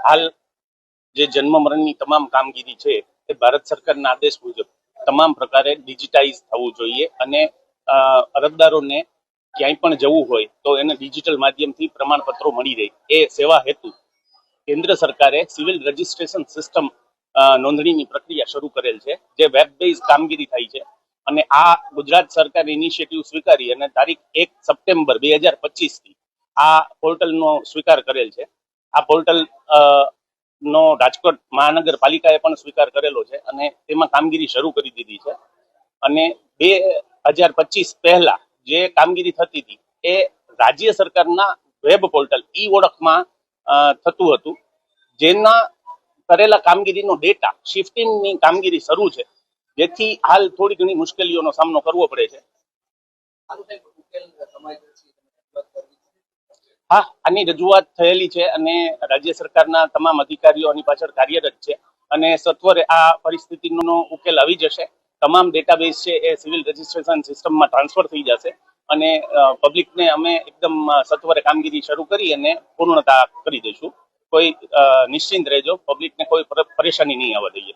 હાલ જે જન્મ મરણની તમામ કામગીરી છે એ ભારત સરકારના આદેશ મુજબ તમામ પ્રકારે ડિજિટાઇઝ થવું જોઈએ અને અરજદારોને ક્યાંય પણ જવું હોય તો એને ડિજિટલ માધ્યમથી પ્રમાણપત્રો મળી રહે એ સેવા હેતુ કેન્દ્ર સરકારે સિવિલ રજિસ્ટ્રેશન સિસ્ટમ નોંધણીની પ્રક્રિયા શરૂ કરેલ છે, જે વેબ બેઝ કામગીરી થાય છે. અને આ ગુજરાત સરકારે ઇનિશિયેટિવ સ્વીકારી અને તારીખ 1 સપ્ટેમ્બર 2025 થી આ પોર્ટલનો સ્વીકાર કરેલ છે. આ પોર્ટલ નો રાજકોટ મહાનગરપાલિકાએ પણ સ્વીકાર કરેલો છે અને તેમાં કામગીરી શરૂ કરી દીધી છે. અને 2025 પહેલા જે કામગીરી થતી હતી એ રાજ્ય સરકારના વેબ પોર્ટલ ઈ ઓળખમાં થતું હતું, જેના કરેલા કામગીરીનો ડેટા શિફ્ટિંગની કામગીરી શરૂ છે, જેથી હાલ થોડી ઘણી મુશ્કેલીઓનો સામનો કરવો પડે છે. હા, આની રજૂઆત થયેલી છે અને રાજ્ય સરકારના તમામ અધિકારીઓ આની પાછળ કાર્યરત છે અને સત્વરે આ પરિસ્થિતિનો ઉકેલ આવી જશે. તમામ ડેટાબેઝ છે એ સિવિલ રજિસ્ટ્રેશન સિસ્ટમમાં ટ્રાન્સફર થઈ જશે અને પબ્લિકને અમે એકદમ સત્વરે કામગીરી શરૂ કરી અને પૂર્ણતા કરી દઈશું. કોઈ નિશ્ચિંત રહેજો, પબ્લિકને કોઈ પરેશાની નહીં આવવા દઈએ.